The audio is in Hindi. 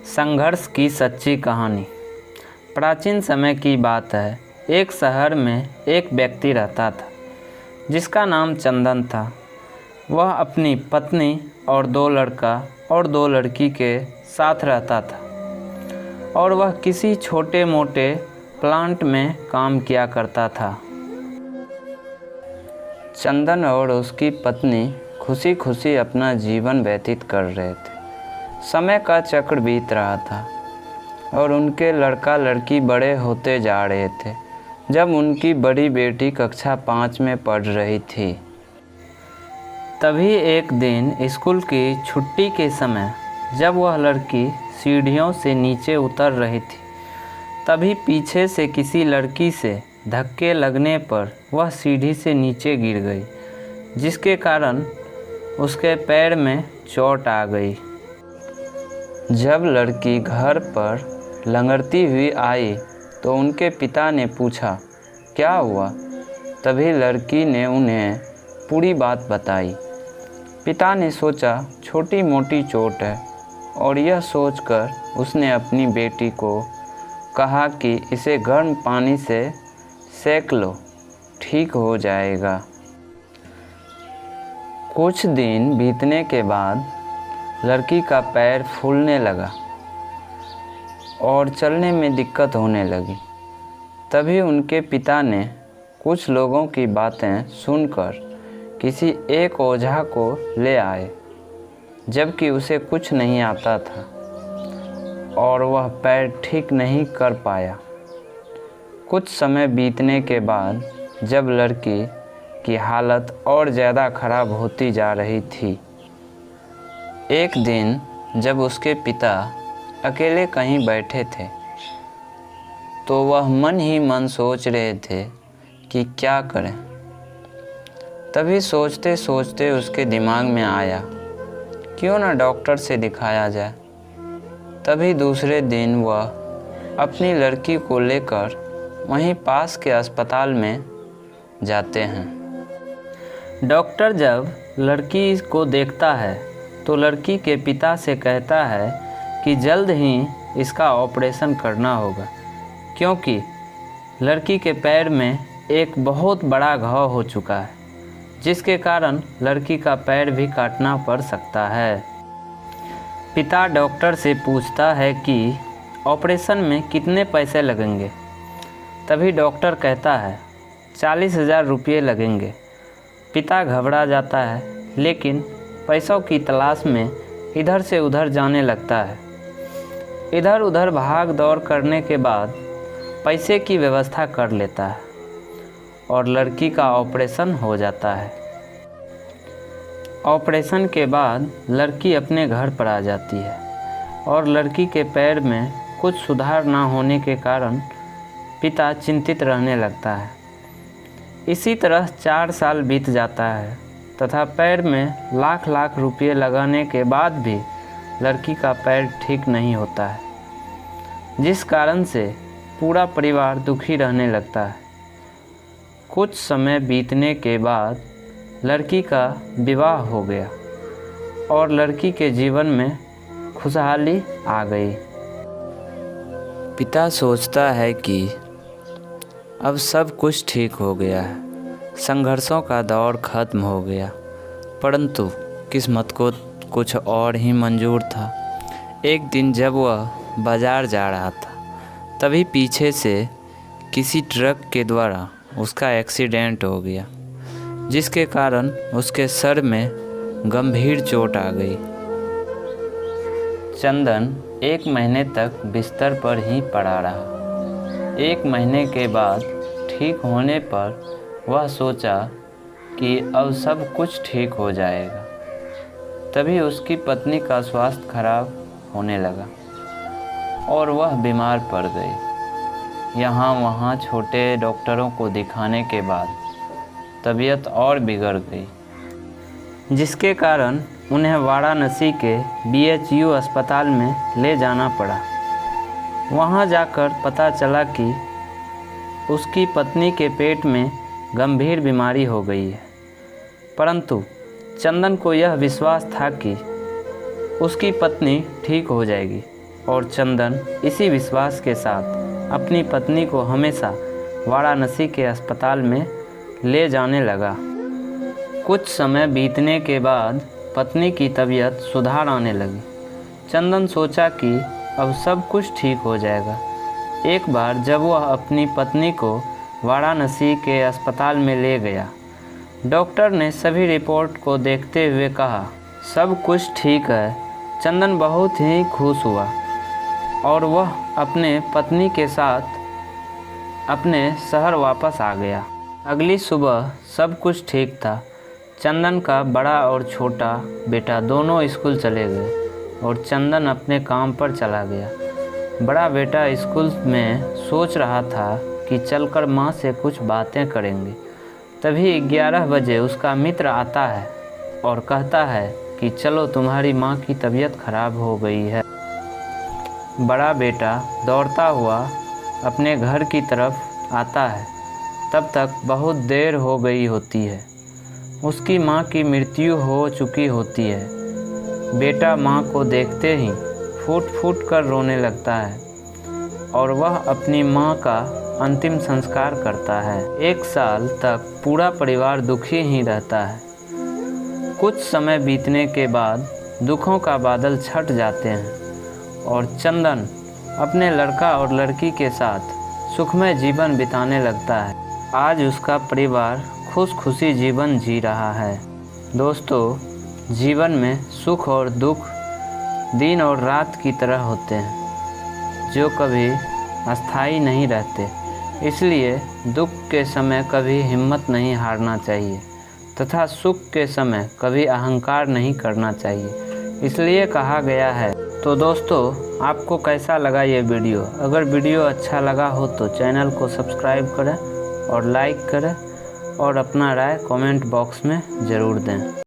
संघर्ष की सच्ची कहानी। प्राचीन समय की बात है। एक शहर में एक व्यक्ति रहता था जिसका नाम चंदन था। वह अपनी पत्नी और 2 लड़का और 2 लड़की के साथ रहता था और वह किसी छोटे मोटे प्लांट में काम किया करता था। चंदन और उसकी पत्नी खुशी खुशी अपना जीवन व्यतीत कर रहे थे। समय का चक्र बीत रहा था और उनके लड़का लड़की बड़े होते जा रहे थे। जब उनकी बड़ी बेटी कक्षा 5 में पढ़ रही थी, तभी एक दिन स्कूल की छुट्टी के समय जब वह लड़की सीढ़ियों से नीचे उतर रही थी, तभी पीछे से किसी लड़की से धक्के लगने पर वह सीढ़ी से नीचे गिर गई, जिसके कारण उसके पैर में चोट आ गई। जब लड़की घर पर लंगड़ती हुई आई तो उनके पिता ने पूछा, क्या हुआ? तभी लड़की ने उन्हें पूरी बात बताई। पिता ने सोचा छोटी मोटी चोट है और यह सोचकर उसने अपनी बेटी को कहा कि इसे गर्म पानी से सेक लो, ठीक हो जाएगा। कुछ दिन बीतने के बाद लड़की का पैर फूलने लगा और चलने में दिक्कत होने लगी। तभी उनके पिता ने कुछ लोगों की बातें सुनकर किसी एक ओझा को ले आए, जबकि उसे कुछ नहीं आता था और वह पैर ठीक नहीं कर पाया। कुछ समय बीतने के बाद जब लड़की की हालत और ज़्यादा खराब होती जा रही थी, एक दिन जब उसके पिता अकेले कहीं बैठे थे तो वह मन ही मन सोच रहे थे कि क्या करें। तभी सोचते सोचते उसके दिमाग में आया, क्यों ना डॉक्टर से दिखाया जाए। तभी दूसरे दिन वह अपनी लड़की को लेकर वहीं पास के अस्पताल में जाते हैं। डॉक्टर जब लड़की को देखता है तो लड़की के पिता से कहता है कि जल्द ही इसका ऑपरेशन करना होगा, क्योंकि लड़की के पैर में एक बहुत बड़ा घाव हो चुका है, जिसके कारण लड़की का पैर भी काटना पड़ सकता है। पिता डॉक्टर से पूछता है कि ऑपरेशन में कितने पैसे लगेंगे। तभी डॉक्टर कहता है 40,000 रुपये लगेंगे। पिता घबरा जाता है, लेकिन पैसों की तलाश में इधर से उधर जाने लगता है। इधर उधर भाग दौड़ करने के बाद पैसे की व्यवस्था कर लेता है और लड़की का ऑपरेशन हो जाता है। ऑपरेशन के बाद लड़की अपने घर पर आ जाती है और लड़की के पैर में कुछ सुधार ना होने के कारण पिता चिंतित रहने लगता है। इसी तरह 4 साल बीत जाता है तथा पैर में लाख लाख रुपये लगाने के बाद भी लड़की का पैर ठीक नहीं होता है, जिस कारण से पूरा परिवार दुखी रहने लगता है। कुछ समय बीतने के बाद लड़की का विवाह हो गया और लड़की के जीवन में खुशहाली आ गई। पिता सोचता है कि अब सब कुछ ठीक हो गया है, संघर्षों का दौर खत्म हो गया, परंतु किस्मत को कुछ और ही मंजूर था। एक दिन जब वह बाजार जा रहा था, तभी पीछे से किसी ट्रक के द्वारा उसका एक्सीडेंट हो गया, जिसके कारण उसके सर में गंभीर चोट आ गई। चंदन 1 महीने तक बिस्तर पर ही पड़ा रहा। 1 महीने के बाद ठीक होने पर वह सोचा कि अब सब कुछ ठीक हो जाएगा। तभी उसकी पत्नी का स्वास्थ्य खराब होने लगा और वह बीमार पड़ गई। यहाँ वहाँ छोटे डॉक्टरों को दिखाने के बाद तबीयत और बिगड़ गई, जिसके कारण उन्हें वाराणसी के BHU अस्पताल में ले जाना पड़ा। वहाँ जाकर पता चला कि उसकी पत्नी के पेट में गंभीर बीमारी हो गई है, परंतु चंदन को यह विश्वास था कि उसकी पत्नी ठीक हो जाएगी। और चंदन इसी विश्वास के साथ अपनी पत्नी को हमेशा वाराणसी के अस्पताल में ले जाने लगा। कुछ समय बीतने के बाद पत्नी की तबीयत सुधार आने लगी। चंदन सोचा कि अब सब कुछ ठीक हो जाएगा। एक बार जब वह अपनी पत्नी को वाराणसी के अस्पताल में ले गया, डॉक्टर ने सभी रिपोर्ट को देखते हुए कहा, सब कुछ ठीक है। चंदन बहुत ही खुश हुआ और वह अपने पत्नी के साथ अपने शहर वापस आ गया। अगली सुबह सब कुछ ठीक था। चंदन का बड़ा और छोटा बेटा दोनों स्कूल चले गए और चंदन अपने काम पर चला गया। बड़ा बेटा स्कूल में सोच रहा था कि चलकर माँ से कुछ बातें करेंगे। तभी 11 बजे उसका मित्र आता है और कहता है कि चलो तुम्हारी माँ की तबीयत खराब हो गई है। बड़ा बेटा दौड़ता हुआ अपने घर की तरफ आता है। तब तक बहुत देर हो गई होती है। उसकी माँ की मृत्यु हो चुकी होती है। बेटा माँ को देखते ही फूट फूट कर रोने लगता है और वह अपनी माँ का अंतिम संस्कार करता है। 1 साल तक पूरा परिवार दुखी ही रहता है। कुछ समय बीतने के बाद दुखों का बादल छट जाते हैं और चंदन अपने लड़का और लड़की के साथ सुखमय जीवन बिताने लगता है। आज उसका परिवार खुश खुशी जीवन जी रहा है। दोस्तों, जीवन में सुख और दुख दिन और रात की तरह होते हैं, जो कभी अस्थायी नहीं रहते। इसलिए दुख के समय कभी हिम्मत नहीं हारना चाहिए तथा सुख के समय कभी अहंकार नहीं करना चाहिए, इसलिए कहा गया है। तो दोस्तों, आपको कैसा लगा ये वीडियो? अगर वीडियो अच्छा लगा हो तो चैनल को सब्सक्राइब करें और लाइक करें और अपना राय कमेंट बॉक्स में ज़रूर दें।